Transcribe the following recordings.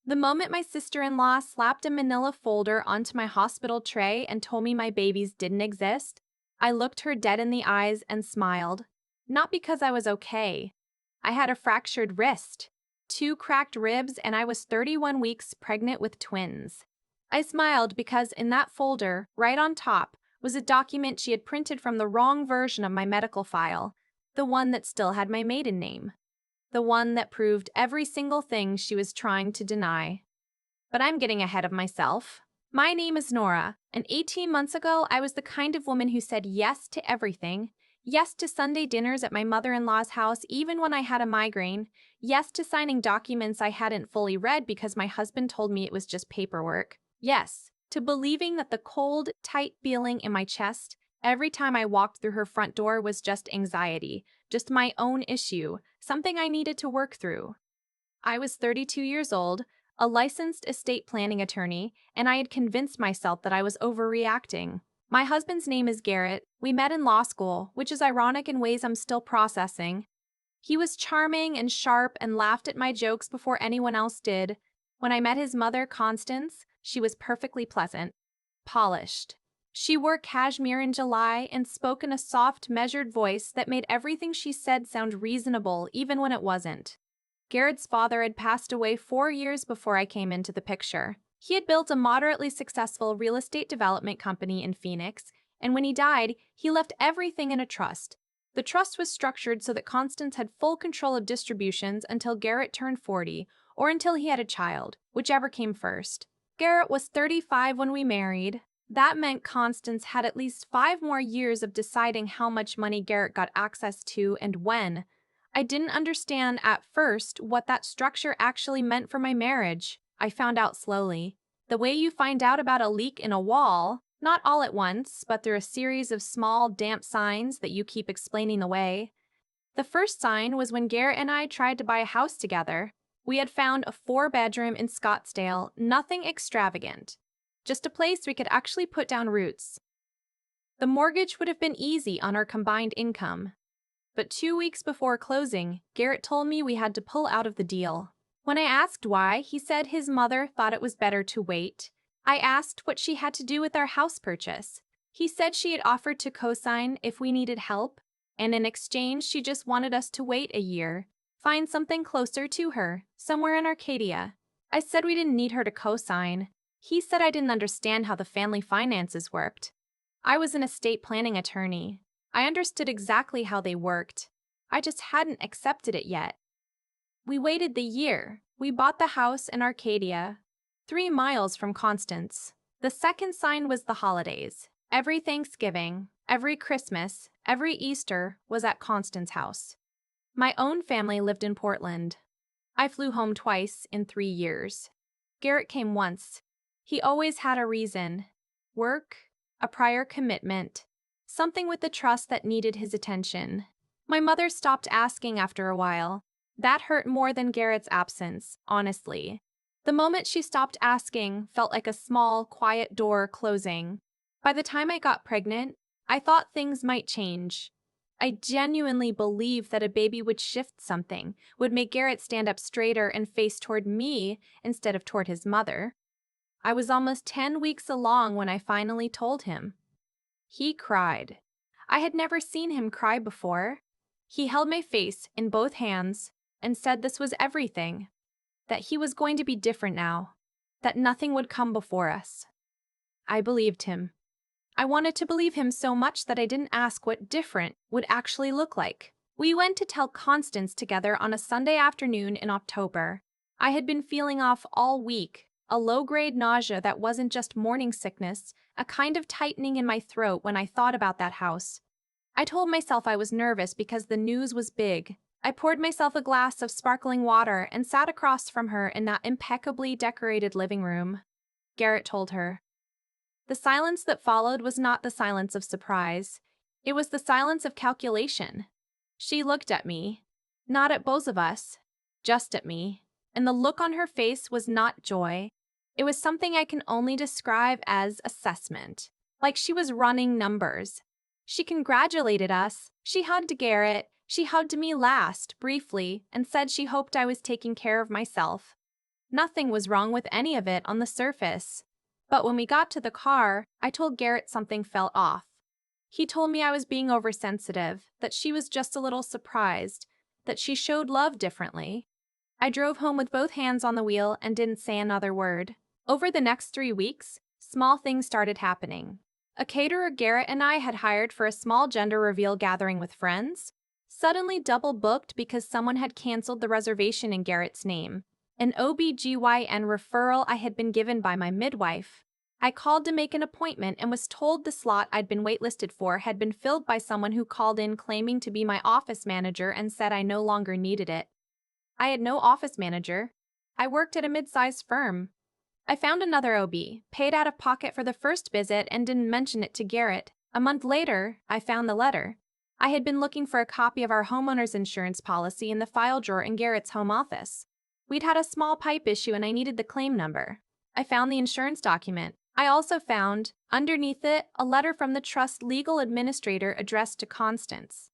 The moment my sister-in-law slapped a manila folder onto my hospital tray and told me my babies didn't exist, I looked her dead in the eyes and smiled. Not because I was okay. I had a fractured wrist, two cracked ribs, and I was 31 weeks pregnant with twins. I smiled because in that folder, right on top, was a document she had printed from the wrong version of my medical file, the one that still had my maiden name. The one that proved every single thing she was trying to deny. But I'm getting ahead of myself. My name is Nora, and 18 months ago, I was the kind of woman who said yes to everything. Yes to Sunday dinners at my mother-in-law's house even when I had a migraine. Yes to signing documents I hadn't fully read because my husband told me it was just paperwork. Yes to believing that the cold, tight feeling in my chest every time I walked through her front door was just anxiety, just my own issue, something I needed to work through. I was 32 years old, a licensed estate planning attorney, and I had convinced myself that I was overreacting. My husband's name is Garrett. We met in law school, which is ironic in ways I'm still processing. He was charming and sharp and laughed at my jokes before anyone else did. When I met his mother, Constance, she was perfectly pleasant, polished. She wore cashmere in July and spoke in a soft, measured voice that made everything she said sound reasonable even when it wasn't. Garrett's father had passed away 4 years before I came into the picture. He had built a moderately successful real estate development company in Phoenix, and when he died, he left everything in a trust. The trust was structured so that Constance had full control of distributions until Garrett turned 40, or until he had a child, whichever came first. Garrett was 35 when we married. That meant Constance had at least 5 more years of deciding how much money Garrett got access to and when. I didn't understand at first what that structure actually meant for my marriage. I found out slowly. The way you find out about a leak in a wall, not all at once, but through a series of small, damp signs that you keep explaining away. The first sign was when Garrett and I tried to buy a house together. We had found a 4-bedroom in Scottsdale, nothing extravagant. Just a place we could actually put down roots. The mortgage would have been easy on our combined income. But 2 weeks before closing, Garrett told me we had to pull out of the deal. When I asked why, he said his mother thought it was better to wait. I asked what she had to do with our house purchase. He said she had offered to co-sign if we needed help, and in exchange she just wanted us to wait a year, find something closer to her, somewhere in Arcadia. I said we didn't need her to co-sign. He said I didn't understand how the family finances worked. I was an estate planning attorney. I understood exactly how they worked. I just hadn't accepted it yet. We waited the year. We bought the house in Arcadia, 3 miles from Constance. The second sign was the holidays. Every Thanksgiving, every Christmas, every Easter was at Constance's house. My own family lived in Portland. I flew home twice in 3 years. Garrett came once. He always had a reason. Work, a prior commitment, something with the trust that needed his attention. My mother stopped asking after a while. That hurt more than Garrett's absence, honestly. The moment she stopped asking felt like a small, quiet door closing. By the time I got pregnant, I thought things might change. I genuinely believed that a baby would shift something, would make Garrett stand up straighter and face toward me instead of toward his mother. I was almost 10 weeks along when I finally told him. He cried. I had never seen him cry before. He held my face in both hands and said this was everything, that he was going to be different now, that nothing would come before us. I believed him. I wanted to believe him so much that I didn't ask what different would actually look like. We went to tell Constance together on a Sunday afternoon in October. I had been feeling off all week, a low-grade nausea that wasn't just morning sickness, a kind of tightening in my throat when I thought about that house. I told myself I was nervous because the news was big. I poured myself a glass of sparkling water and sat across from her in that impeccably decorated living room. Garrett told her. The silence that followed was not the silence of surprise. It was the silence of calculation. She looked at me, not at both of us, just at me, and the look on her face was not joy. It was something I can only describe as assessment, like she was running numbers. She congratulated us, she hugged Garrett, she hugged me last, briefly, and said she hoped I was taking care of myself. Nothing was wrong with any of it on the surface. But when we got to the car, I told Garrett something felt off. He told me I was being oversensitive, that she was just a little surprised, that she showed love differently. I drove home with both hands on the wheel and didn't say another word. Over the next 3 weeks, small things started happening. A caterer Garrett and I had hired for a small gender reveal gathering with friends suddenly double booked because someone had canceled the reservation in Garrett's name. An OB/GYN referral I had been given by my midwife. I called to make an appointment and was told the slot I'd been waitlisted for had been filled by someone who called in claiming to be my office manager and said I no longer needed it. I had no office manager. I worked at a mid-sized firm. I found another OB, paid out of pocket for the first visit and didn't mention it to Garrett. A month later, I found the letter. I had been looking for a copy of our homeowner's insurance policy in the file drawer in Garrett's home office. We'd had a small pipe issue and I needed the claim number. I found the insurance document. I also found, underneath it, a letter from the trust legal administrator addressed to Constance.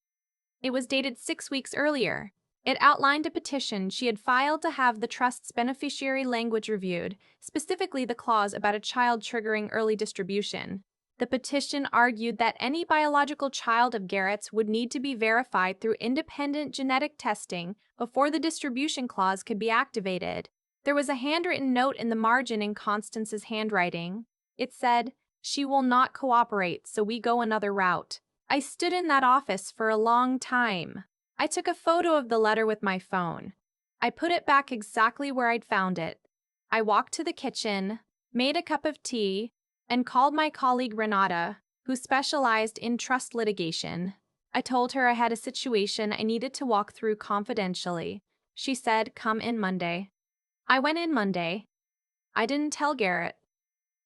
It was dated 6 weeks earlier. It outlined a petition she had filed to have the trust's beneficiary language reviewed, specifically the clause about a child triggering early distribution. The petition argued that any biological child of Garrett's would need to be verified through independent genetic testing before the distribution clause could be activated. There was a handwritten note in the margin in Constance's handwriting. It said, "She will not cooperate, so we go another route." I stood in that office for a long time. I took a photo of the letter with my phone. I put it back exactly where I'd found it. I walked to the kitchen, made a cup of tea, and called my colleague Renata, who specialized in trust litigation. I told her I had a situation I needed to walk through confidentially. She said, "Come in Monday." I went in Monday. I didn't tell Garrett.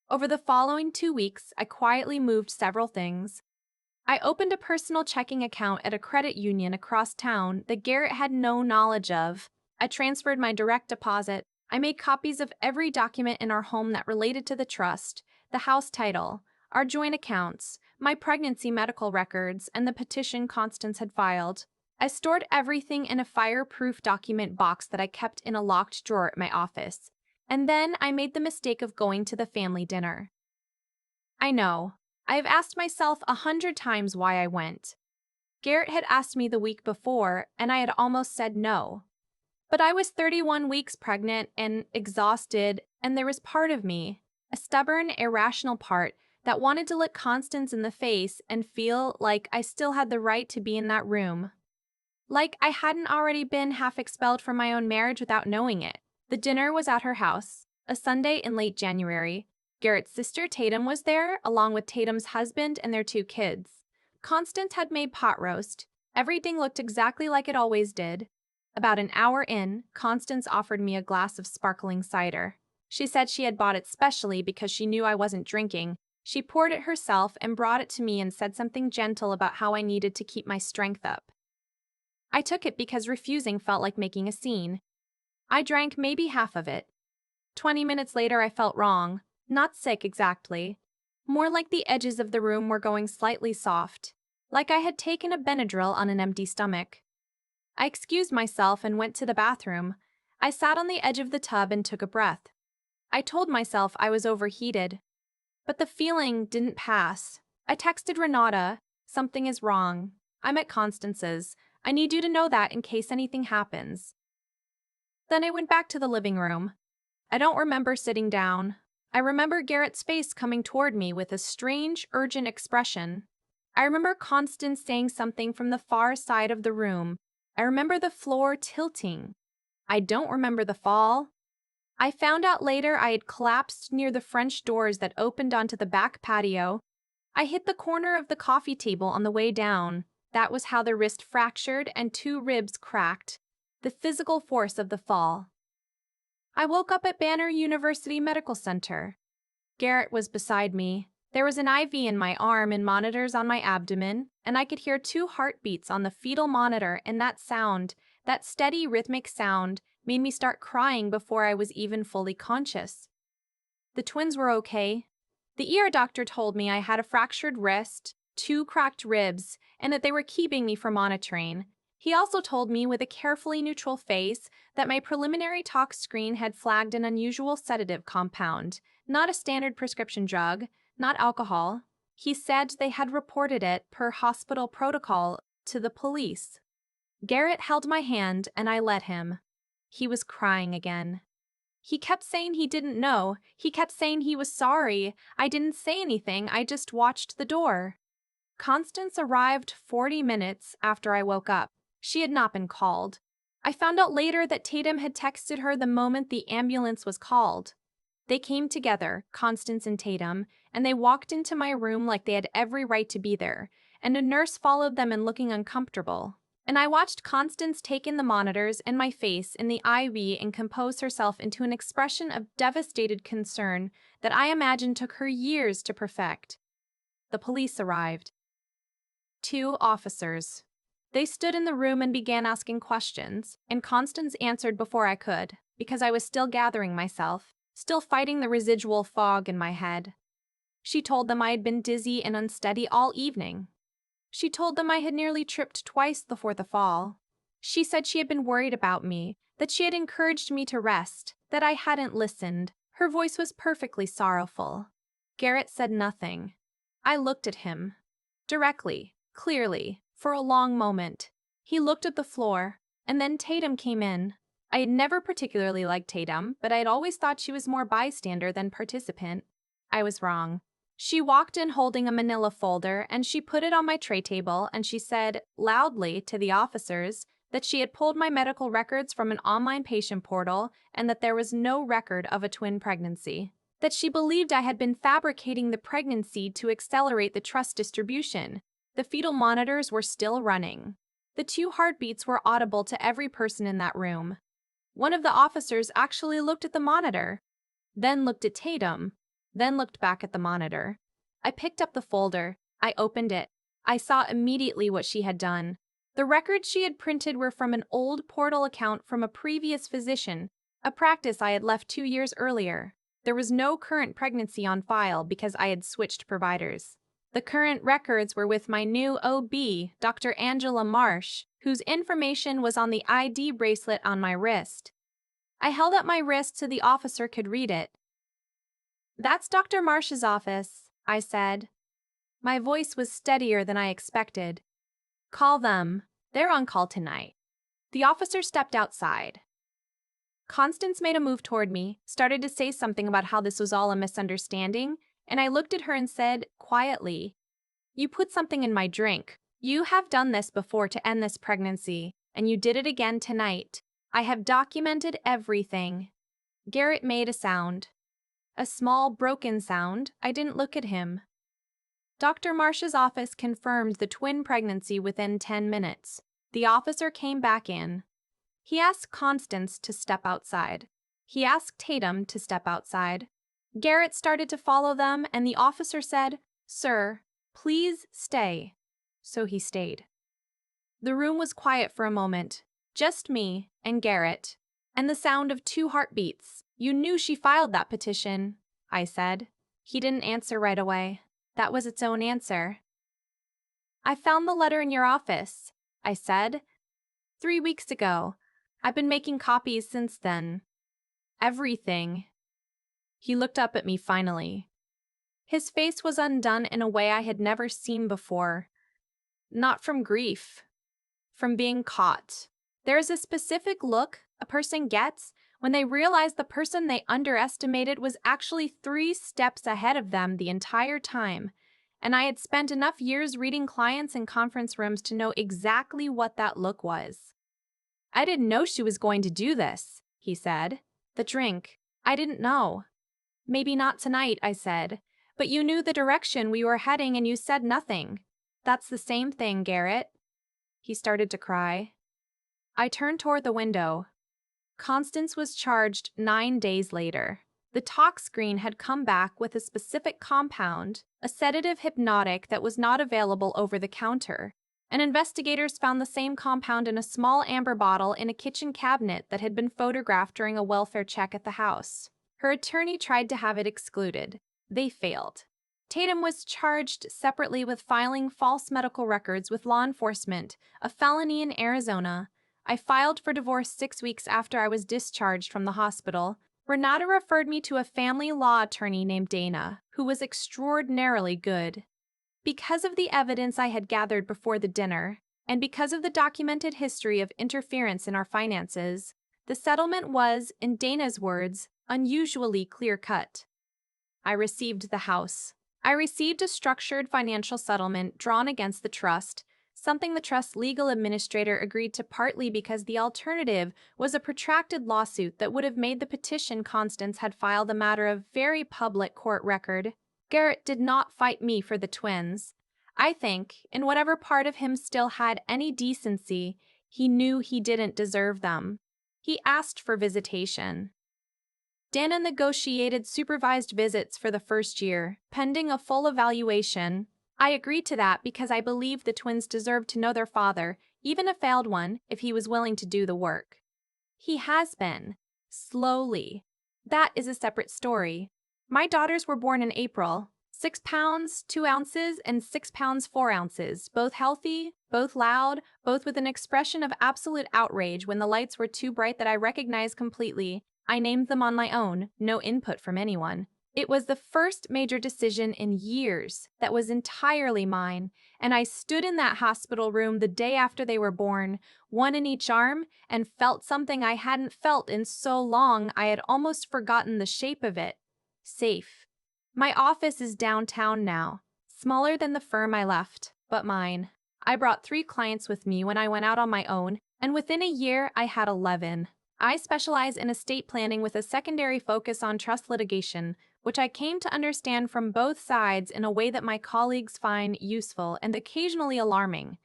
Over the following 2 weeks, I quietly moved several things. I opened a personal checking account at a credit union across town that Garrett had no knowledge of. I transferred my direct deposit. I made copies of every document in our home that related to the trust, the house title, our joint accounts, my pregnancy medical records, and the petition Constance had filed. I stored everything in a fireproof document box that I kept in a locked drawer at my office. And then I made the mistake of going to the family dinner. I know. I have asked myself 100 times why I went. Garrett had asked me the week before, and I had almost said no. But I was 31 weeks pregnant and exhausted, and there was part of me, a stubborn, irrational part, that wanted to look Constance in the face and feel like I still had the right to be in that room. Like I hadn't already been half expelled from my own marriage without knowing it. The dinner was at her house, a Sunday in late January. Garrett's sister Tatum was there, along with Tatum's husband and their 2 kids. Constance had made pot roast. Everything looked exactly like it always did. About an hour in, Constance offered me a glass of sparkling cider. She said she had bought it specially because she knew I wasn't drinking. She poured it herself and brought it to me and said something gentle about how I needed to keep my strength up. I took it because refusing felt like making a scene. I drank maybe half of it. 20 minutes later, I felt wrong. Not sick exactly. More like the edges of the room were going slightly soft. Like I had taken a Benadryl on an empty stomach. I excused myself and went to the bathroom. I sat on the edge of the tub and took a breath. I told myself I was overheated. But the feeling didn't pass. I texted Renata, "Something is wrong. I'm at Constance's. I need you to know that in case anything happens." Then I went back to the living room. I don't remember sitting down. I remember Garrett's face coming toward me with a strange, urgent expression. I remember Constance saying something from the far side of the room. I remember the floor tilting. I don't remember the fall. I found out later I had collapsed near the French doors that opened onto the back patio. I hit the corner of the coffee table on the way down. That was how the wrist fractured and 2 ribs cracked. The physical force of the fall. I woke up at Banner University Medical Center. Garrett was beside me. There was an IV in my arm and monitors on my abdomen, and I could hear 2 heartbeats on the fetal monitor, and that sound, that steady rhythmic sound, made me start crying before I was even fully conscious. The twins were okay. The ER doctor told me I had a fractured wrist, 2 cracked ribs, and that they were keeping me for monitoring. He also told me with a carefully neutral face that my preliminary tox screen had flagged an unusual sedative compound, not a standard prescription drug, not alcohol. He said they had reported it per hospital protocol to the police. Garrett held my hand and I let him. He was crying again. He kept saying he didn't know. He kept saying he was sorry. I didn't say anything. I just watched the door. Constance arrived 40 minutes after I woke up. She had not been called. I found out later that Tatum had texted her the moment the ambulance was called. They came together, Constance and Tatum, and they walked into my room like they had every right to be there, and a nurse followed them in looking uncomfortable. And I watched Constance take in the monitors and my face in the IV and compose herself into an expression of devastated concern that I imagine took her years to perfect. The police arrived. 2 officers. They stood in the room and began asking questions, and Constance answered before I could, because I was still gathering myself, still fighting the residual fog in my head. She told them I had been dizzy and unsteady all evening. She told them I had nearly tripped twice before the fall. She said she had been worried about me, that she had encouraged me to rest, that I hadn't listened. Her voice was perfectly sorrowful. Garrett said nothing. I looked at him. Directly, clearly, for a long moment. He looked at the floor, and then Tatum came in. I had never particularly liked Tatum, but I had always thought she was more bystander than participant. I was wrong. She walked in holding a manila folder, and she put it on my tray table, and she said, loudly, to the officers, that she had pulled my medical records from an online patient portal and that there was no record of a twin pregnancy. That she believed I had been fabricating the pregnancy to accelerate the trust distribution. The fetal monitors were still running. The 2 heartbeats were audible to every person in that room. One of the officers actually looked at the monitor, then looked at Tatum, then looked back at the monitor. I picked up the folder. I opened it. I saw immediately what she had done. The records she had printed were from an old portal account from a previous physician, a practice I had left 2 years earlier. There was no current pregnancy on file because I had switched providers. The current records were with my new OB, Dr. Angela Marsh, whose information was on the ID bracelet on my wrist. I held up my wrist so the officer could read it. "That's Dr. Marsh's office," I said. My voice was steadier than I expected. "Call them. They're on call tonight." The officer stepped outside. Constance made a move toward me, started to say something about how this was all a misunderstanding, and I looked at her and said, quietly, "You put something in my drink. You have done this before to end this pregnancy, and you did it again tonight. I have documented everything." Garrett made a sound. A small, broken sound. I didn't look at him. Dr. Marsh's office confirmed the twin pregnancy within 10 minutes. The officer came back in. He asked Constance to step outside. He asked Tatum to step outside. Garrett started to follow them, and the officer said, "Sir, please stay." So he stayed. The room was quiet for a moment. Just me and Garrett, and the sound of 2 heartbeats. "You knew she filed that petition," I said. He didn't answer right away. That was its own answer. "I found the letter in your office," I said. 3 weeks ago. I've been making copies since then. Everything." He looked up at me finally. His face was undone in a way I had never seen before. Not from grief. From being caught. There is a specific look a person gets when they realize the person they underestimated was actually 3 steps ahead of them the entire time, and I had spent enough years reading clients in conference rooms to know exactly what that look was. "I didn't know she was going to do this," he said. "The drink. I didn't know." "Maybe not tonight," I said. "But you knew the direction we were heading and you said nothing." "That's the same thing, Garrett." He started to cry. I turned toward the window. Constance was charged 9 days later. The tox screen had come back with a specific compound, a sedative hypnotic that was not available over the counter, and investigators found the same compound in a small amber bottle in a kitchen cabinet that had been photographed during a welfare check at the house. Her attorney tried to have it excluded. They failed. Tatum was charged separately with filing false medical records with law enforcement, a felony in Arizona. I filed for divorce 6 weeks after I was discharged from the hospital. Renata referred me to a family law attorney named Dana, who was extraordinarily good. Because of the evidence I had gathered before the dinner, and because of the documented history of interference in our finances, the settlement was, in Dana's words, unusually clear-cut. I received the house. I received a structured financial settlement drawn against the trust, something the trust's legal administrator agreed to partly because the alternative was a protracted lawsuit that would have made the petition Constance had filed a matter of very public court record. Garrett did not fight me for the twins. I think, in whatever part of him still had any decency, he knew he didn't deserve them. He asked for visitation. Dana negotiated supervised visits for the first year, pending a full evaluation. I agreed to that because I believed the twins deserved to know their father, even a failed one, if he was willing to do the work. He has been. Slowly. That is a separate story. My daughters were born in April. 6 pounds, 2 ounces, and 6 pounds, 4 ounces, both healthy, both loud, both with an expression of absolute outrage when the lights were too bright that I recognized completely. I named them on my own, no input from anyone. It was the first major decision in years that was entirely mine, and I stood in that hospital room the day after they were born, one in each arm, and felt something I hadn't felt in so long I had almost forgotten the shape of it. Safe. My office is downtown now, smaller than the firm I left, but mine. I brought 3 clients with me when I went out on my own, and within a year I had 11. I specialize in estate planning with a secondary focus on trust litigation, which I came to understand from both sides in a way that my colleagues find useful and occasionally alarming.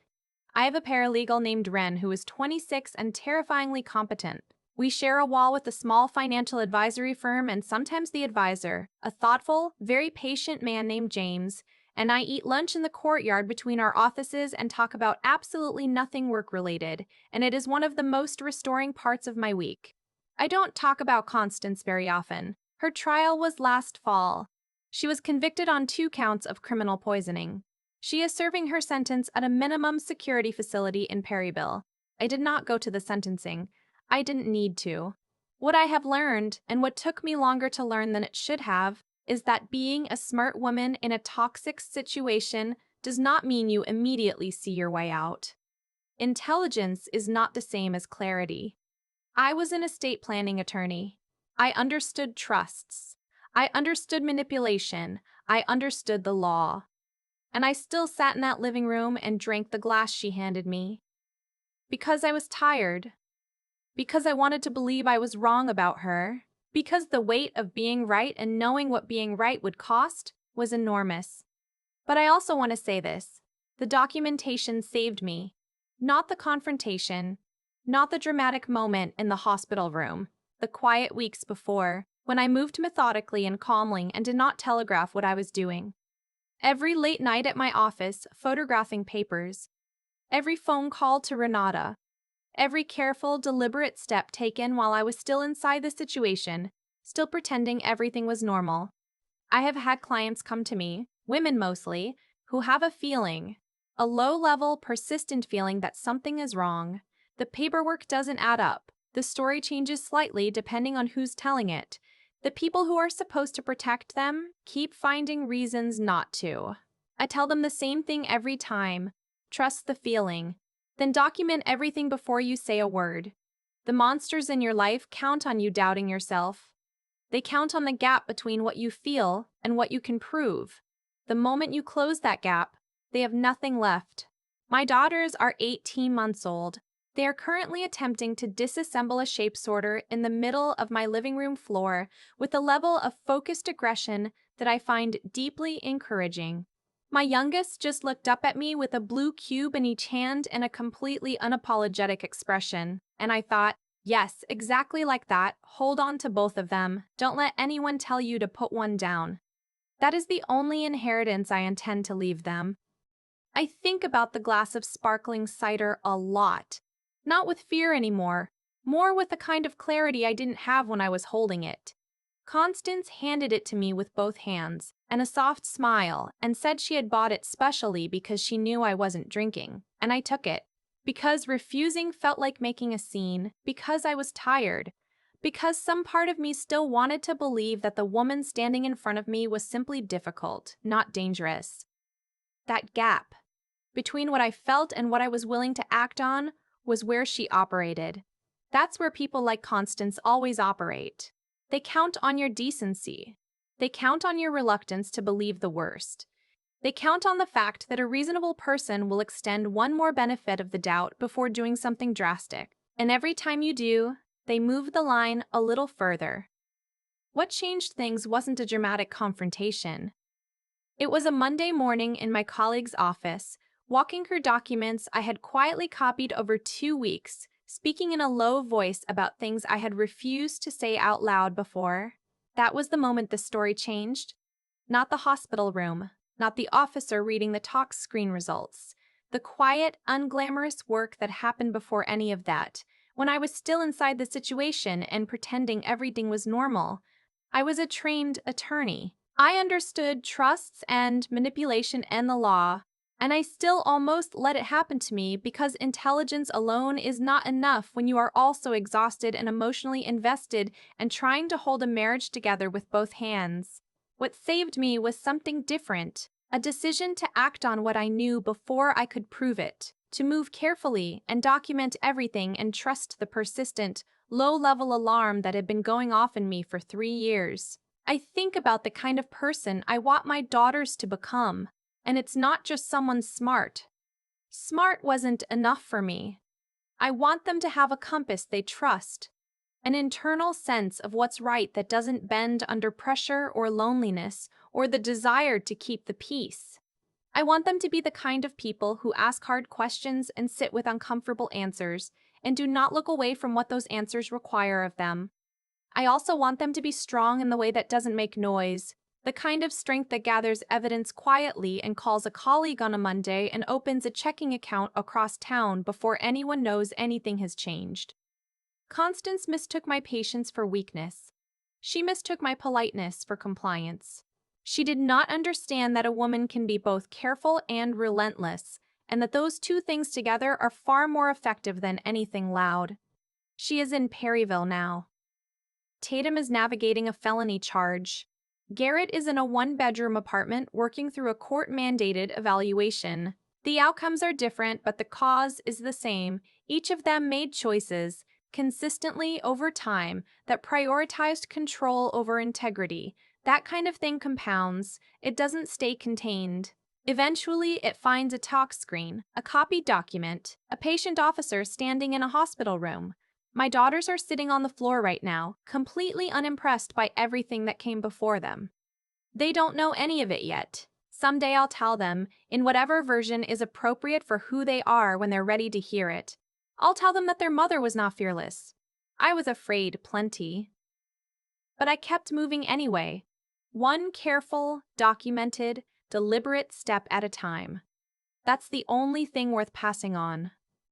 I have a paralegal named Ren who is 26 and terrifyingly competent. We share a wall with a small financial advisory firm and sometimes the advisor, a thoughtful, very patient man named James, and I eat lunch in the courtyard between our offices and talk about absolutely nothing work-related, and it is one of the most restoring parts of my week. I don't talk about Constance very often. Her trial was last fall. She was convicted on 2 counts of criminal poisoning. She is serving her sentence at a minimum security facility in Perryville. I did not go to the sentencing. I didn't need to. What I have learned, and what took me longer to learn than it should have, is that being a smart woman in a toxic situation does not mean you immediately see your way out. Intelligence is not the same as clarity. I was an estate planning attorney. I understood trusts. I understood manipulation. I understood the law. And I still sat in that living room and drank the glass she handed me. Because I was tired. Because I wanted to believe I was wrong about her. Because the weight of being right and knowing what being right would cost was enormous. But I also want to say this. The documentation saved me. Not the confrontation. Not the dramatic moment in the hospital room. The quiet weeks before, when I moved methodically and calmly and did not telegraph what I was doing. Every late night at my office, photographing papers. Every phone call to Renata. Every careful, deliberate step taken while I was still inside the situation, still pretending everything was normal. I have had clients come to me, women mostly, who have a feeling, a low-level, persistent feeling that something is wrong. The paperwork doesn't add up. The story changes slightly depending on who's telling it. The people who are supposed to protect them keep finding reasons not to. I tell them the same thing every time. Trust the feeling. Then document everything before you say a word. The monsters in your life count on you doubting yourself. They count on the gap between what you feel and what you can prove. The moment you close that gap, they have nothing left. My daughters are 18 months old. They are currently attempting to disassemble a shape sorter in the middle of my living room floor with a level of focused aggression that I find deeply encouraging. My youngest just looked up at me with a blue cube in each hand and a completely unapologetic expression, and I thought, yes, exactly like that, hold on to both of them. Don't let anyone tell you to put one down. That is the only inheritance I intend to leave them. I think about the glass of sparkling cider a lot. Not with fear anymore, more with the kind of clarity I didn't have when I was holding it. Constance handed it to me with both hands and a soft smile and said she had bought it specially because she knew I wasn't drinking, and I took it. Because refusing felt like making a scene, because I was tired, because some part of me still wanted to believe that the woman standing in front of me was simply difficult, not dangerous. That gap between what I felt and what I was willing to act on was where she operated. That's where people like Constance always operate. They count on your decency. They count on your reluctance to believe the worst. They count on the fact that a reasonable person will extend one more benefit of the doubt before doing something drastic. And every time you do, they move the line a little further. What changed things wasn't a dramatic confrontation. It was a Monday morning in my colleague's office, walking her documents I had quietly copied over 2 weeks, speaking in a low voice about things I had refused to say out loud before. That was the moment the story changed. Not the hospital room, not the officer reading the talk screen results. The quiet, unglamorous work that happened before any of that, when I was still inside the situation and pretending everything was normal. I was a trained attorney. I understood trusts and manipulation and the law, and I still almost let it happen to me because intelligence alone is not enough when you are also exhausted and emotionally invested and trying to hold a marriage together with both hands. What saved me was something different, a decision to act on what I knew before I could prove it, to move carefully and document everything and trust the persistent, low-level alarm that had been going off in me for 3 years. I think about the kind of person I want my daughters to become, and it's not just someone smart. Smart wasn't enough for me. I want them to have a compass they trust, an internal sense of what's right that doesn't bend under pressure or loneliness or the desire to keep the peace. I want them to be the kind of people who ask hard questions and sit with uncomfortable answers and do not look away from what those answers require of them. I also want them to be strong in the way that doesn't make noise, the kind of strength that gathers evidence quietly and calls a colleague on a Monday and opens a checking account across town before anyone knows anything has changed. Constance mistook my patience for weakness. She mistook my politeness for compliance. She did not understand that a woman can be both careful and relentless, and that those two things together are far more effective than anything loud. She is in Perryville now. Tatum is navigating a felony charge. Garrett is in a 1-bedroom apartment working through a court-mandated evaluation. The outcomes are different, but the cause is the same. Each of them made choices, consistently over time, that prioritized control over integrity. That kind of thing compounds. It doesn't stay contained. Eventually, it finds a talk screen, a copied document, a patient officer standing in a hospital room. My daughters are sitting on the floor right now, completely unimpressed by everything that came before them. They don't know any of it yet. Someday I'll tell them, in whatever version is appropriate for who they are when they're ready to hear it. I'll tell them that their mother was not fearless. I was afraid plenty. But I kept moving anyway, one careful, documented, deliberate step at a time. That's the only thing worth passing on.